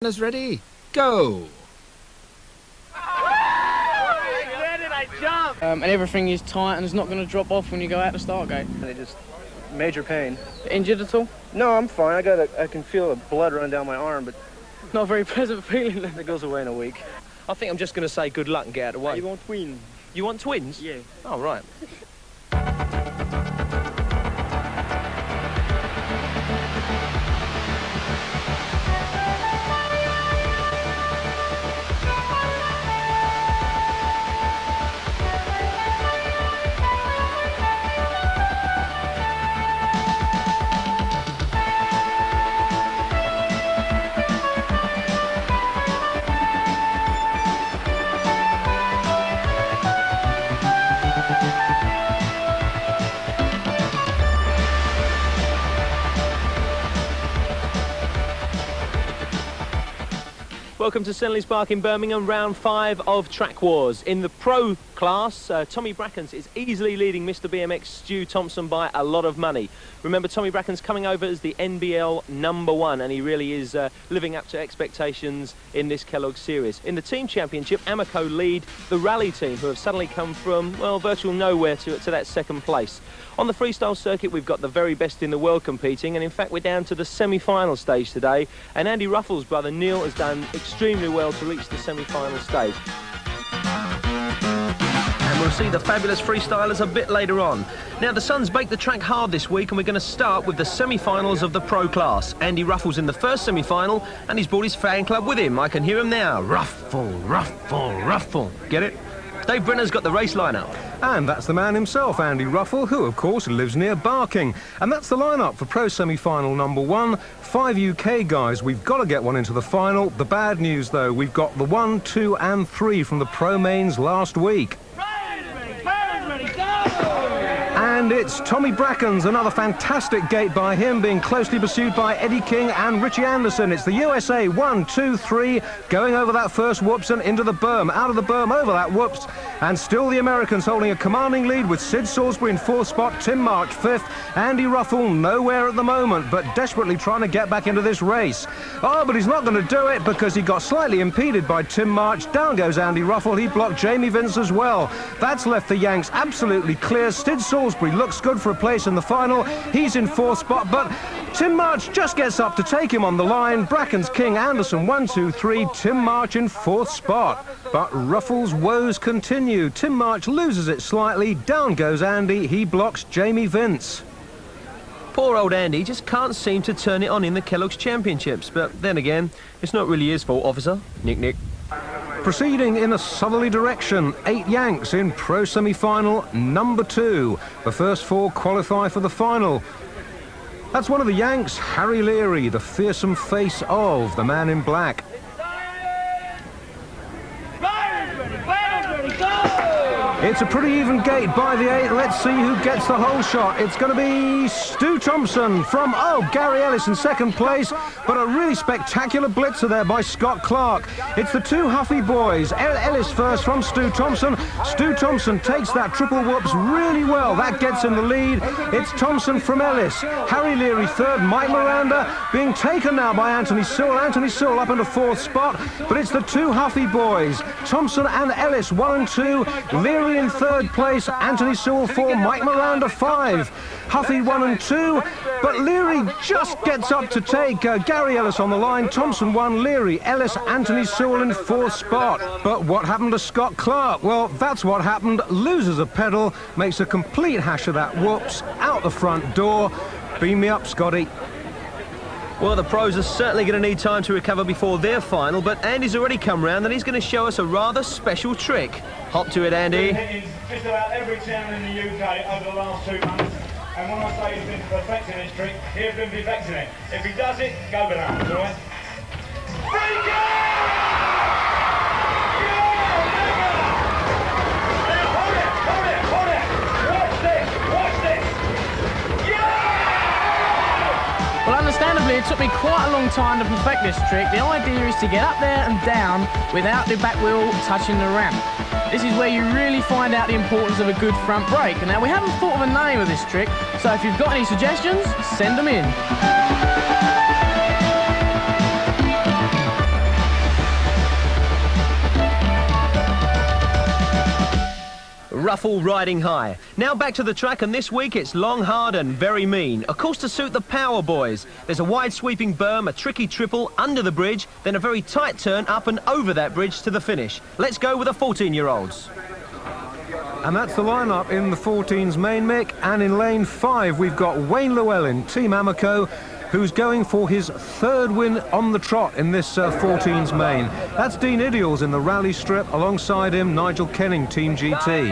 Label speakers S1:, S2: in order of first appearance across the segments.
S1: Is ready? Go!
S2: And everything is tight and it's not going to drop off when you go out the start gate.
S3: They just major pain.
S2: Injured at all?
S3: No, I'm fine. I can feel the blood running down my arm, but
S2: not a very pleasant feeling.
S3: It goes away in a week.
S4: I think I'm just going to say good luck and get out of the way.
S3: You want twins?
S4: You want twins?
S3: Yeah.
S4: Oh, right. Welcome to Senley's Park in Birmingham, round 5 of Track Wars. In the pro class, Tommy Brackens is easily leading Mr. BMX Stu Thomsen by a lot of money. Remember, Tommy Brackens coming over as the NBL #1, and he really is living up to expectations in this Kellogg series. In the team championship, Amico lead the rally team, who have suddenly come from, well, virtual nowhere to that second place. On the freestyle circuit, we've got the very best in the world competing, and in fact, we're down to the semi-final stage today, and Andy Ruffell's brother Neil has done extremely well to reach the semi-final stage. And we'll see the fabulous freestylers a bit later on. Now, the sun's baked the track hard this week, and we're going to start with the semi-finals of the pro class. Andy Ruffell's in the first semi-final, and he's brought his fan club with him. I can hear him now. Ruffell, Ruffell, Ruffell. Get it? Dave Brenner's got the race lineup.
S5: And that's the man himself, Andy Ruffell, who, of course, lives near Barking. And that's the lineup for Pro Semi-Final #1. 5 UK guys. We've got to get one into the final. The bad news, though, we've got the 1, 2 and 3 from the Pro Mains last week. And it's Tommy Brackens, another fantastic gate by him, being closely pursued by Eddie King and Richie Anderson. It's the USA 1, 2, 3, going over that first whoops and into the berm, out of the berm, over that whoops, and still the Americans holding a commanding lead with Sid Salisbury in 4th spot, Tim March 5th, Andy Ruffell nowhere at the moment, but desperately trying to get back into this race. Oh, but he's not going to do it because he got slightly impeded by Tim March. Down goes Andy Ruffell. He blocked Jamie Vince as well. That's left the Yanks absolutely clear. Sid Salisbury looks good for a place in the final. He's in 4th spot, but Tim March just gets up to take him on the line. Brackens, King, Anderson 1, 2, 3. Tim March in 4th spot. But Ruffell's woes continue. Tim March loses it slightly. Down goes Andy. He blocks Jamie Vince.
S4: Poor old Andy just can't seem to turn it on in the Kellogg's Championships. But then again, it's not really his fault, officer. Nick.
S5: Proceeding in a southerly direction, 8 Yanks in Pro Semi-Final #2. The first 4 qualify for the final. That's one of the Yanks, Harry Leary, the fearsome face of the man in black. It's a pretty even gate by the 8. Let's see who gets the whole shot. It's going to be Stu Thomsen from, Gary Ellis in 2nd place, but a really spectacular blitzer there by Scott Clark. It's the 2 Huffy boys. Ellis first from Stu Thomsen. Stu Thomsen takes that triple whoops really well. That gets in the lead. It's Thomsen from Ellis. Harry Leary 3rd. Mike Miranda being taken now by Anthony Sewell. Anthony Sewell up into 4th spot, but it's the 2 Huffy boys. Thomsen and Ellis 1 and 2. Leary in 3rd place, Anthony Sewell 4, Mike Miranda 5. Huffy 1 and 2, but Leary just gets up to take Gary Ellis on the line. Thomsen 1, Leary, Ellis, Anthony Sewell in 4th spot. But what happened to Scott Clark? Well, that's what happened. Loses a pedal, makes a complete hash of that whoops, out the front door. Beam me up, Scotty.
S4: Well, the pros are certainly going to need time to recover before their final, but Andy's already come round and he's going to show us a rather special trick. Hop to it, Andy.
S6: He's just about every town in the UK over the last 2 months, and when I say he's been perfecting this trick, he's been perfecting it. If he does it, go bananas, all right? Freak Hold it! Watch this!
S2: Well, understandably, it took me quite a long time to perfect this trick. The idea is to get up there and down without the back wheel touching the ramp. This is where you really find out the importance of a good front brake. And now, we haven't thought of a name of this trick, so if you've got any suggestions, send them in.
S4: Ruffell riding high. Now back to the track, and this week it's long, hard and very mean. A course to suit the power boys. There's a wide sweeping berm, a tricky triple under the bridge, then a very tight turn up and over that bridge to the finish. Let's go with the 14-year-olds.
S5: And that's the lineup in the 14's main, Mick. And in lane 5, we've got Wayne Llewellyn, Team Amoco, who's going for his 3rd win on the trot in this 14's main. That's Dean Idials in the rally strip. Alongside him, Nigel Kenning, Team GT.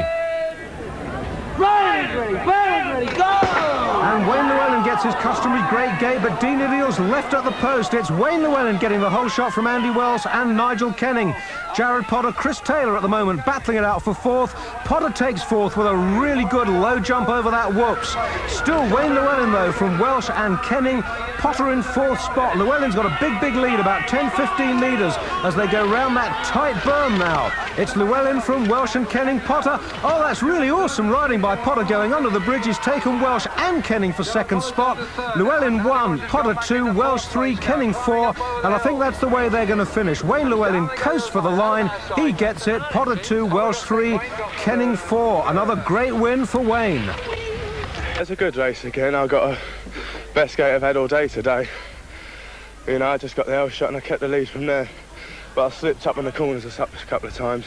S2: Ready, go!
S5: And Wayne Llewellyn gets his customary great gate, but Dean Idials left at the post. It's Wayne Llewellyn getting the whole shot from Andy Wells and Nigel Kenning. Jared Potter, Chris Taylor at the moment battling it out for 4th. Potter takes 4th with a really good low jump over that whoops. Still Wayne Llewellyn though from Welsh and Kenning. Potter in 4th spot. Llewellyn's got a big lead, about 10-15 metres as they go round that tight berm now. It's Llewellyn from Welsh and Kenning. Potter, oh, that's really awesome riding by Potter going under the bridge. He's taken Welsh and Kenning for 2nd spot. Llewellyn 1, Potter 2, Welsh 3, Kenning 4, and I think that's the way they're going to finish. Wayne Llewellyn coasts for the line. He gets it. Potter 2, Welsh 3, Kenning 4. Another great win for Wayne.
S7: It's a good race again. I got a best gate I've had all day today. You know, I just got the L shot and I kept the lead from there. But I slipped up in the corners a couple of times.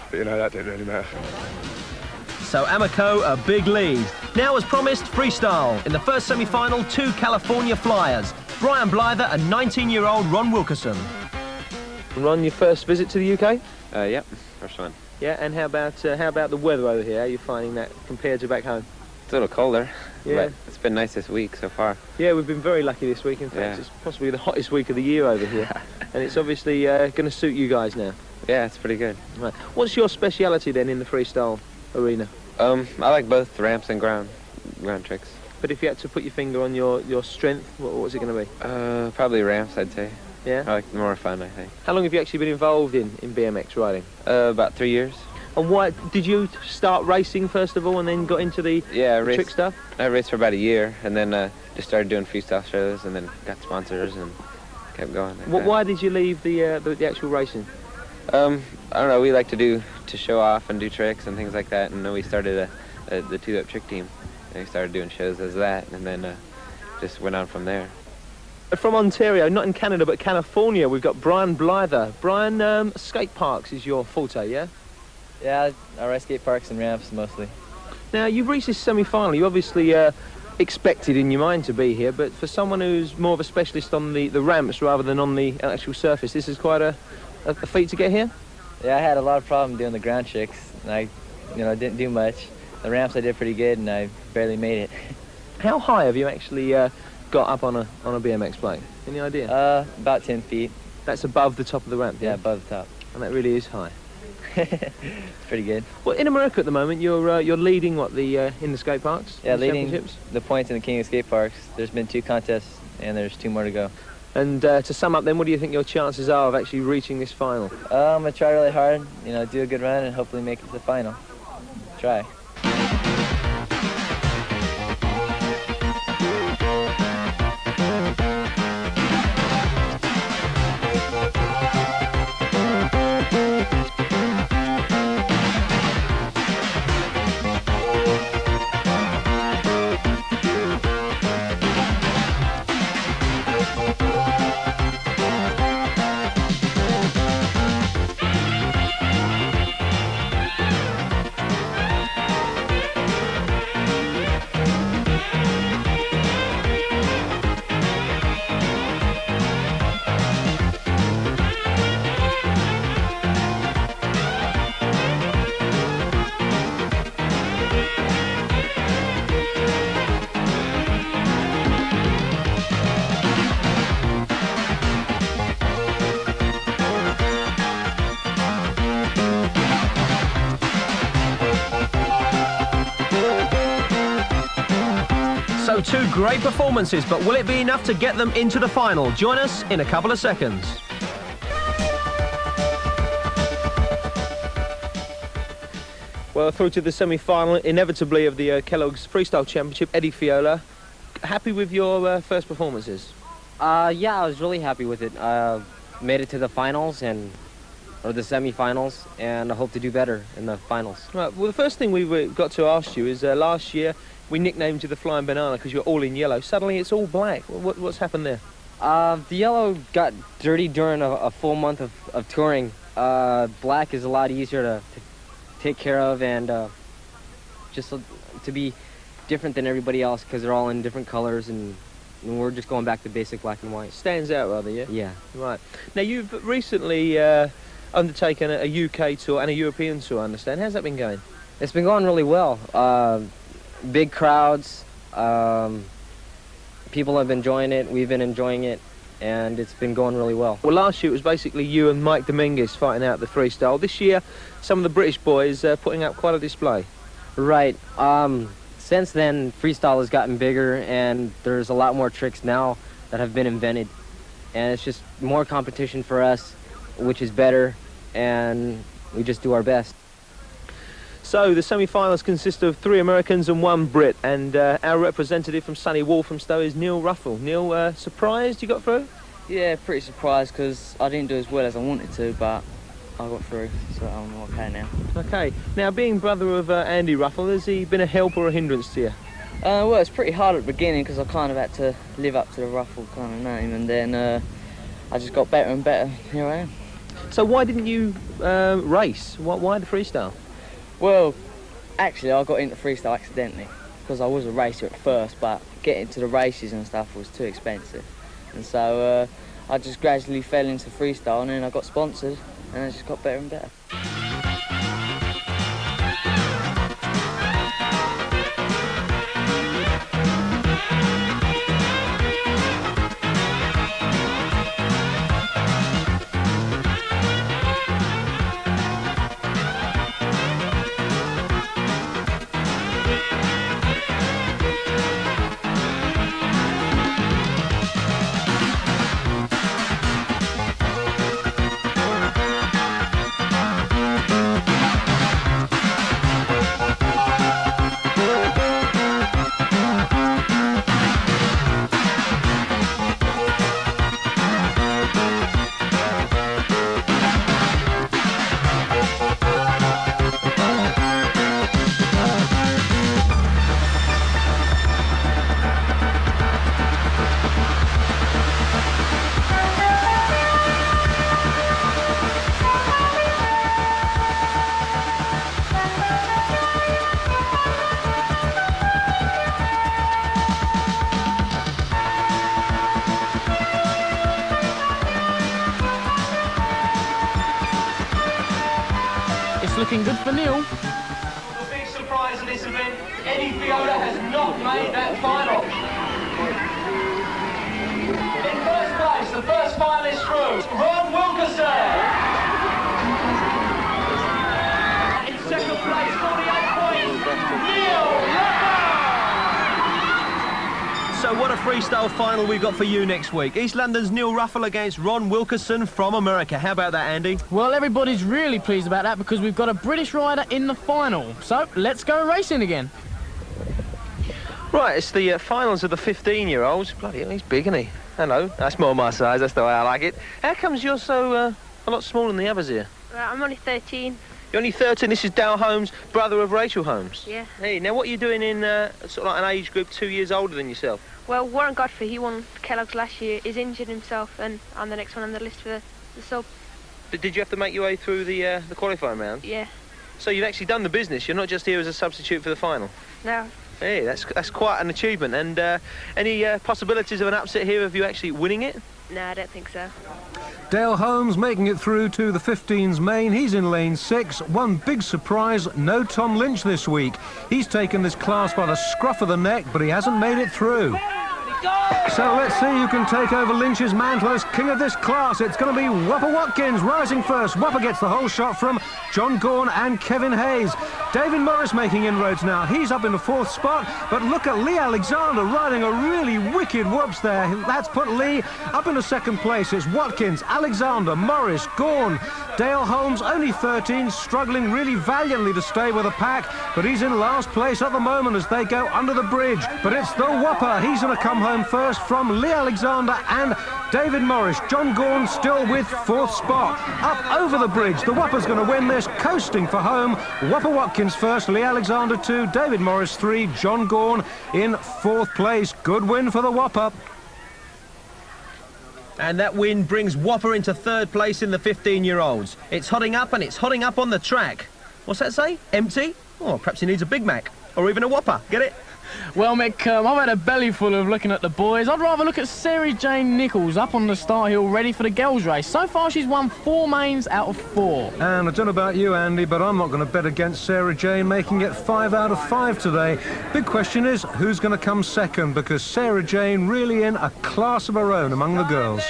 S7: But you know, that didn't really matter.
S4: So Amoco a big lead. Now as promised, freestyle. In the first semi-final, 2 California flyers. Brian Blyther and 19-year-old Ron Wilkerson. Ron, your first visit to the UK?
S8: Yep, first one.
S4: Yeah, and how about the weather over here? How are you finding that compared to back home?
S8: It's a little colder,
S4: yeah.
S8: but it's been nice this week so far.
S4: Yeah, we've been very lucky this week. In fact, it's possibly the hottest week of the year over here. And it's obviously going to suit you guys now.
S8: Yeah, it's pretty good.
S4: Right. What's your speciality then in the freestyle arena?
S8: I like both ramps and ground tricks.
S4: But if you had to put your finger on your strength, what was it going to
S8: be? Probably ramps, I'd say.
S4: Yeah?
S8: I like more fun, I think.
S4: How long have you actually been involved in BMX riding?
S8: About 3 years.
S4: And why did you start racing first of all and then got into the trick stuff?
S8: I raced for about a year and then just started doing freestyle shows and then got sponsors and kept going.
S4: Why did you leave the actual racing?
S8: I don't know, we like to show off and do tricks and things like that, and then we started the 2-up trick team. And we started doing shows as that, and then just went on from there.
S4: From Ontario, not in Canada, but California, we've got Brian Blyther. Brian, skate parks is your forte, yeah?
S9: Yeah, I ride skate parks and ramps mostly.
S4: Now, you've reached this semi-final. You obviously expected in your mind to be here, but for someone who's more of a specialist on the ramps rather than on the actual surface, this is quite a feat to get here?
S9: Yeah, I had a lot of problem doing the ground tricks, and I didn't do much. The ramps I did pretty good, and I barely made it.
S4: How high have you actually got up on a BMX bike? Any idea?
S9: About 10 feet.
S4: That's above the top of the ramp?
S9: Yeah, above the top.
S4: And that really is high.
S9: Pretty good.
S4: Well, in America at the moment, you're leading in the skate parks?
S9: Yeah, leading the points in the King of Skate Parks. There's been 2 contests, and there's 2 more to go.
S4: And to sum up, then, what do you think your chances are of actually reaching this final?
S9: I'm gonna try really hard. Do a good run, and hopefully make it to the final. Try.
S4: So 2 great performances, but will it be enough to get them into the final? Join us in a couple of seconds. Well, through to the semi-final, inevitably, of the Kellogg's Freestyle Championship. Eddie Fiola, happy with your first performances?
S10: Yeah, I was really happy with it. Made it to the finals, and the semi-finals, and I hope to do better in the finals.
S4: Right, well, the first thing we've got to ask you is last year we nicknamed you the Flying Banana because you're all in yellow. Suddenly it's all black. What's happened there?
S10: The yellow got dirty during a full month of touring. Black is a lot easier to take care of, and just to be different than everybody else because they're all in different colors, and we're just going back to basic black and white.
S4: Stands out rather, yeah?
S10: Yeah.
S4: Right. Now, you've recently undertaken a UK tour and a European tour, I understand. How's that been going?
S10: It's been going really well. Big crowds. People have been enjoying it. We've been enjoying it, and it's been going really well.
S4: Well, last year it was basically you and Mike Dominguez fighting out the freestyle. This year, some of the British boys putting up quite a display.
S10: Right. Since then, freestyle has gotten bigger, and there's a lot more tricks now that have been invented. And it's just more competition for us, which is better, and we just do our best.
S4: So the semi-finals consist of 3 Americans and 1 Brit, and our representative from sunny Walthamstow is Neil Ruffell. Neil, surprised you got through?
S11: Yeah, pretty surprised because I didn't do as well as I wanted to, but I got through, so I'm okay now.
S4: Okay. Now, being brother of Andy Ruffell, has he been a help or a hindrance to you?
S11: Well, it's pretty hard at the beginning because I kind of had to live up to the Ruffell kind of name, and then I just got better and better. Here I am.
S4: So why didn't you race? Why the freestyle?
S11: Well, actually, I got into freestyle accidentally because I was a racer at first, but getting to the races and stuff was too expensive. And so I just gradually fell into freestyle, and then I got sponsored, and I just got better and better.
S2: Looking good for Neil.
S4: The big surprise of this event, Eddie Fiola has not made that final. In first place, the first finalist through, Ron Wilkerson. In second place, 48 points, Neil Ruffell. So what a freestyle final we've got for you next week. East London's Neil Ruffell against Ron Wilkerson from America. How about that, Andy?
S2: Well, everybody's really pleased about that because we've got a British rider in the final. So let's go racing again.
S4: Right, it's the finals of the 15-year-olds. Bloody hell, he's big, isn't he? Hello, that's more my size, that's the way I like it. How comes you're so a lot smaller than the others here?
S12: I'm only 13.
S4: You're only 13, this is Dale Holmes, brother of Rachel Holmes.
S12: Yeah.
S4: Hey, now what are you doing in sort of like an age group 2 years older than yourself?
S12: Well, Warren Godfrey, he won Kellogg's last year, is injured himself, and I'm the next one on the list for the sub.
S4: But did you have to make your way through the qualifying round?
S12: Yeah.
S4: So you've actually done the business, you're not just here as a substitute for the final?
S12: No.
S4: Hey, that's quite an achievement. And any possibilities of an upset here of you actually winning it?
S12: No, I don't think so.
S5: Dale Holmes making it through to the 15's main. He's in lane 6. One big surprise, no Tom Lynch this week. He's taken this class by the scruff of the neck, but he hasn't made it through. So let's see who can take over Lynch's mantle as king of this class. It's going to be Whopper Watkins rising first. Whopper gets the whole shot from John Gorn and Kevin Hayes. David Morris making inroads now. He's up in the 4th spot, but look at Lee Alexander riding a really wicked whoops there. That's put Lee up into 2nd place. It's Watkins, Alexander, Morris, Gorn. Dale Holmes, only 13, struggling really valiantly to stay with the pack, but he's in last place at the moment as they go under the bridge. But it's the Whopper. He's going to come home first. first from Lee Alexander and David Morris. John Gorn still with fourth spot. Up over the bridge, the Whopper's going to win this, coasting for home. Whopper Watkins first, Lee Alexander 2, David Morris 3, John Gorn in fourth place. Good win for the Whopper.
S13: And that win brings Whopper into third place in the 15-year-olds. It's hotting up, and it's hotting up on the track. What's that say? Empty? Oh, perhaps he needs a Big Mac. Or even a Whopper. Get it?
S2: Well, Mick, I've had a belly full of looking at the boys. I'd rather look at Sarah Jane Nichols up on the start hill ready for the girls' race. So far, she's won 4 mains out of 4.
S5: And I don't know about you, Andy, but I'm not going to bet against Sarah Jane making it 5 out of 5 today. Big question is, who's going to come second? Because Sarah Jane really in a class of her own among the girls.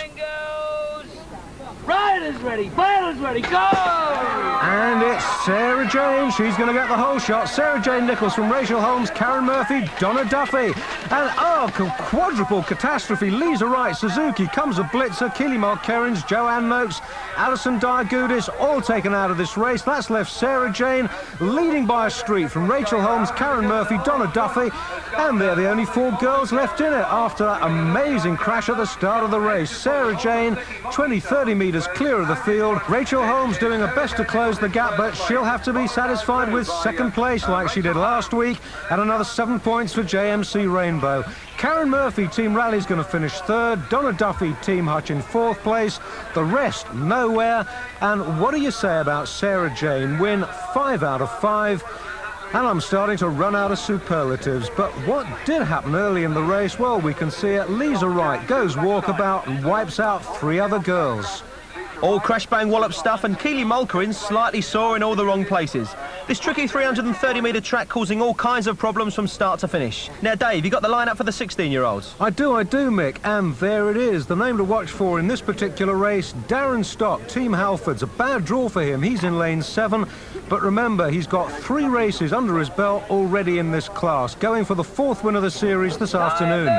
S11: Riders ready, pilots ready, go!
S5: And it's Sarah Jane. She's going to get the whole shot. Sarah Jane Nichols from Rachel Holmes, Karen Murphy, Donna Duffy. And, quadruple catastrophe. Lisa Wright, Suzuki, comes a blitzer, Keely Mark-Kerins, Joanne Noakes, Alison Dyer-Goudis, all taken out of this race. That's left Sarah Jane leading by a street from Rachel Holmes, Karen Murphy, Donna Duffy. And they're the only 4 girls left in it after that amazing crash at the start of the race. Sarah Jane, 20-30 metres clear of the field. Rachel Holmes doing her best to close the gap, but she'll have to be satisfied with second place like she did last week, and another 7 points for JMC Rainbow. Karen Murphy, Team Rally's going to finish third. Donna Duffy, Team Hutch in fourth place. The rest, nowhere. And what do you say about Sarah Jane? Win 5 out of 5. And I'm starting to run out of superlatives. But what did happen early in the race? Well, we can see it. Lisa Wright goes walkabout and wipes out 3 other girls.
S13: All crash bang wallop stuff, and Keely Mulkerin slightly sore in all the wrong places. This tricky 330-metre track causing all kinds of problems from start to finish. Now, Dave, you got the lineup for the 16-year-olds?
S5: I do, Mick, and there it is. The name to watch for in this particular race, Darren Stock, Team Halfords. A bad draw for him. He's in lane 7, but remember, he's got 3 races under his belt already in this class, going for the 4th win of the series this afternoon.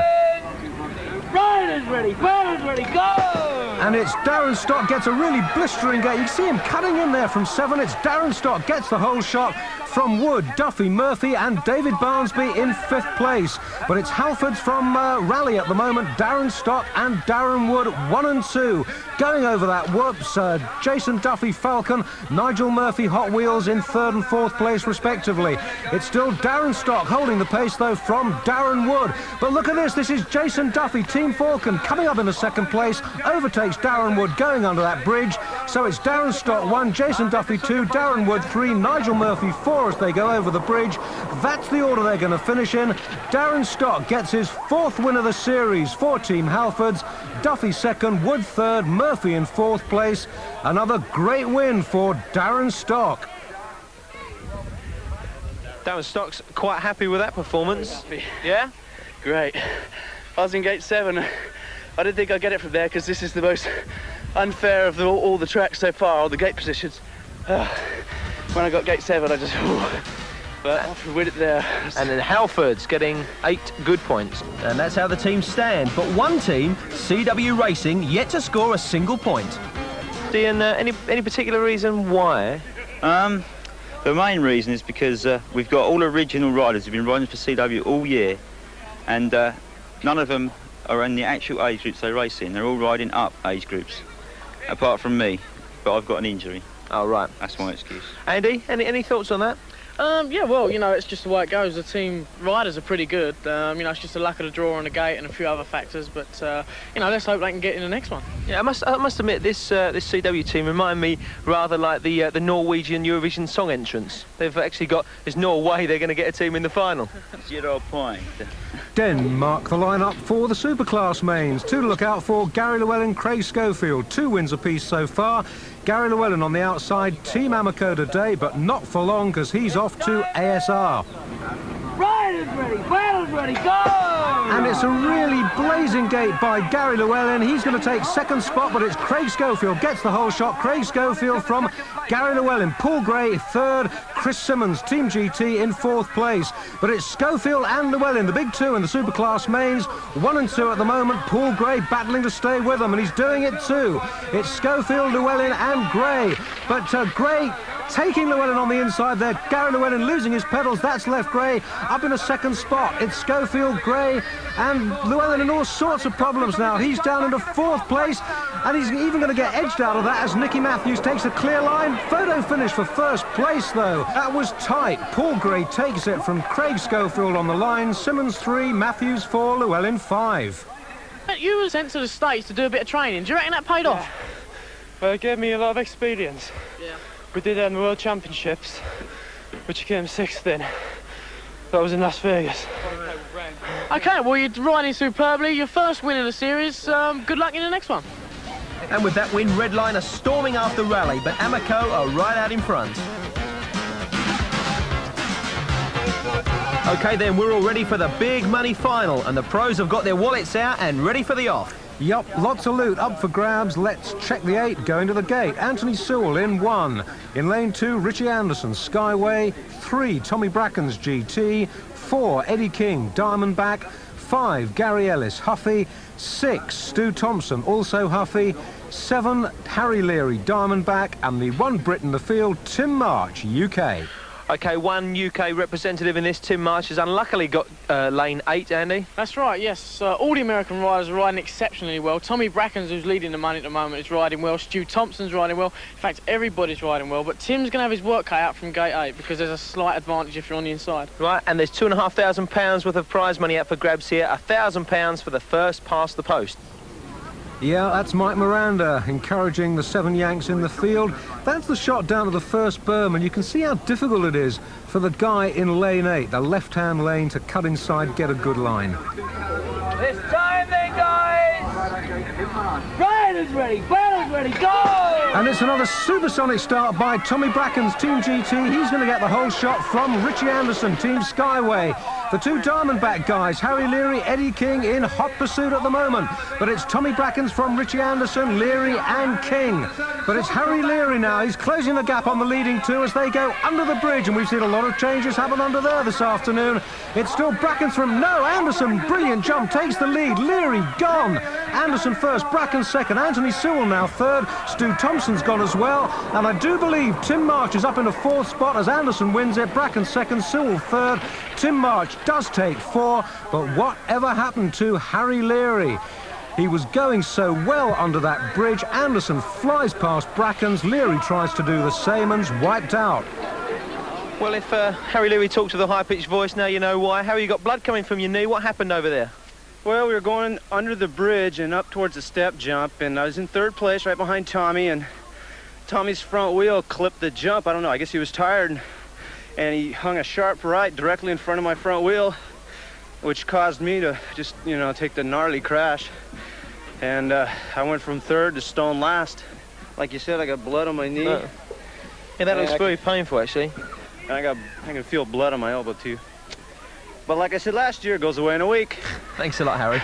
S11: Riders ready, pilots ready, go!
S5: And it's Darren Stock gets a really blistering gate. You can see him cutting in there from 7. It's Darren Stock gets the whole shot from Wood, Duffy, Murphy and David Barnsby in 5th place. But it's Halfords from Rally at the moment. Darren Stock and Darren Wood 1 and 2. Going over that whoops, Jason Duffy Falcon, Nigel Murphy Hot Wheels in 3rd and 4th place respectively. It's still Darren Stock holding the pace though from Darren Wood. But look at this, this is Jason Duffy, Team Falcon, coming up in the 2nd place, overtakes Darren Wood going under that bridge. So it's Darren Stock 1, Jason Duffy 2, Darren Wood 3, Nigel Murphy 4 as they go over the bridge. That's the order they're going to finish in. Darren Stock gets his 4th win of the series for Team Halfords. Duffy 2nd, Wood 3rd, Murphy in 4th place. Another great win for Darren Stock.
S4: Darren Stock's quite happy with that performance. Yeah?
S14: Great. I was in gate 7. I didn't think I'd get it from there because this is the most unfair of all the tracks so far, all the gate positions. When I got gate 7, I just... But I win it there.
S4: And then Halfords getting 8 good points.
S13: And that's how the teams stand. But one team, CW Racing, yet to score a single point.
S4: Dean, any particular reason why?
S15: The main reason is because we've got all original riders who've been riding for CW all year, and none of them are in the actual age groups they race in. They're all riding up age groups, apart from me, but I've got an injury.
S4: Oh, right.
S15: That's my excuse.
S4: Andy, any thoughts on that?
S2: Yeah, well, you know, it's just the way it goes. The team riders are pretty good. You know, it's just a luck of the draw on the gate and a few other factors. But, you know, let's hope they can get in the next one.
S4: Yeah, I must admit, this CW team remind me rather like the Norwegian Eurovision song entrance. They've actually got, there's no way they're going to get a team in the final.
S15: 0 point.
S5: Denmark the lineup for the Superclass mains. 2 to look out for, Gary Llewellyn, Craig Schofield. 2 wins apiece so far. Gary Llewellyn on the outside, Team Amoco today, but not for long because he's off to ASR.
S11: Riders ready, pilots ready, go!
S5: And it's a really blazing gate by Gary Llewellyn. He's going to take 2nd spot, but it's Craig Schofield gets the whole shot. Craig Schofield from Gary Llewellyn. Paul Gray 3rd, Chris Simmons, Team GT in 4th place. But it's Schofield and Llewellyn, the big 2 in the Superclass mains. 1 and 2 at the moment. Paul Gray battling to stay with them, and he's doing it too. It's Schofield, Llewellyn and Gray. But Gray taking Llewellyn on the inside there. Gary Llewellyn losing his pedals. That's left Gray up in a 2nd spot. It's Schofield, Gray And Llewellyn in all sorts of problems now. He's down into 4th place, and he's even going to get edged out of that as Nicky Matthews takes a clear line. Photo finish for 1st place, though. That was tight. Paul Gray takes it from Craig Schofield on the line. Simmons 3, Matthews 4, Llewellyn 5.
S2: You were sent to the States to do a bit of training. Do you reckon that paid off?
S16: Well, it gave me a lot of experience.
S2: Yeah.
S16: We did that in the World Championships, which came 6th in. That was in Las Vegas.
S2: Okay, well, you're riding superbly. Your first win of the series. Good luck in the next one.
S13: And with that win, Red Line are storming after Rally, but Amoco are right out in front. OK, then, we're all ready for the big money final, and the pros have got their wallets out and ready for the off.
S5: Yup, lots of loot up for grabs. Let's check the 8 going to the gate. Anthony Sewell in 1. In lane 2, Richie Anderson, Skyway. 3, Tommy Brackens, GT. 4, Eddie King, Diamondback. 5, Gary Ellis, Huffy. 6, Stu Thomsen, also Huffy. 7, Harry Leary, Diamondback. And the one Brit in the field, Tim March, UK.
S4: OK, one UK representative in this, Tim March, has unluckily got lane 8, Andy.
S2: That's right, yes. All the American riders are riding exceptionally well. Tommy Brackens, who's leading the money at the moment, is riding well. Stu Thomsen's riding well. In fact, everybody's riding well. But Tim's going to have his work cut out from gate 8 because there's a slight advantage if you're on the inside.
S4: Right, and there's £2,500 worth of prize money up for grabs here. £1,000 for the first past the post.
S5: Yeah, that's Mike Miranda encouraging the 7 Yanks in the field. That's the shot down to the first berm, and you can see how difficult it is for the guy in lane 8, the left-hand lane, to cut inside, get a good line.
S2: This time then, guys! Riders ready, battles ready, go!
S5: And it's another supersonic start by Tommy Brackens, Team GT. He's going to get the whole shot from Richie Anderson, Team Skyway. The 2 Diamondback guys, Harry Leary, Eddie King, in hot pursuit at the moment. But it's Tommy Brackens from Richie Anderson, Leary and King. But it's Harry Leary now. He's closing the gap on the leading 2 as they go under the bridge. And we've seen a lot of changes happen under there this afternoon. It's still Brackens from... No, Anderson, brilliant jump, takes the lead. Leary gone. Anderson first, Brackens second. Anthony Sewell now 3rd. Stu Thomsen's gone as well. And I do believe Tim March is up in the 4th spot as Anderson wins it. Brackens second, Sewell 3rd. Tim March does take 4, but whatever happened to Harry Leary? He was going so well under that bridge. Anderson flies past Brackens. Leary tries to do the same and's wiped out.
S4: Well, if Harry Leary talked with a high-pitched voice, now you know why. Harry, you got blood coming from your knee. What happened over there?
S3: Well, we were going under the bridge and up towards the step jump, and I was in 3rd place right behind Tommy, and Tommy's front wheel clipped the jump. I don't know, I guess he was tired, and he hung a sharp right directly in front of my front wheel, which caused me to just, you know, take the gnarly crash. And I went from 3rd to stone last. Like you said, I got blood on my knee.
S4: Oh. Yeah, that looks very painful, actually.
S3: And I can feel blood on my elbow, too. But like I said last year, it goes away in a week.
S13: Thanks a lot, Harry.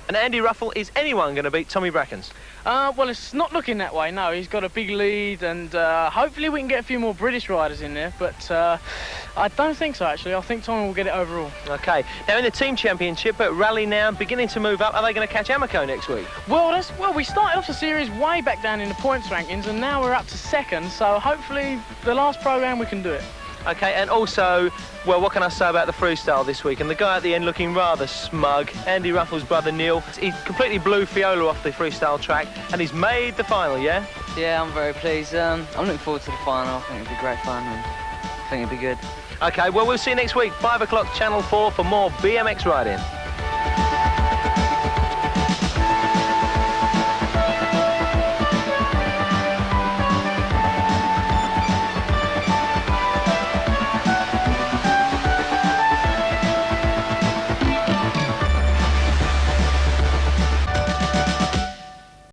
S4: And Andy Ruffell, is anyone going to beat Tommy Brackens?
S2: Well, it's not looking that way, no. He's got a big lead, and hopefully we can get a few more British riders in there, but I don't think so, actually. I think Tommy will get it overall.
S4: OK. Now, in the team championship at Rally now, beginning to move up, are they going to catch Amoco next week?
S2: Well, we started off the series way back down in the points rankings, and now we're up to 2nd, so hopefully the last programme we can do it.
S4: OK, and also, well, what can I say about the freestyle this week? And the guy at the end looking rather smug, Andy Ruffell's brother Neil. He completely blew Fiola off the freestyle track, and he's made the final, yeah?
S11: Yeah, I'm very pleased. I'm looking forward to the final. I think it'll be great fun, and I think it'll be good.
S4: OK, well, we'll see you next week, 5 o'clock, Channel 4, for more BMX riding.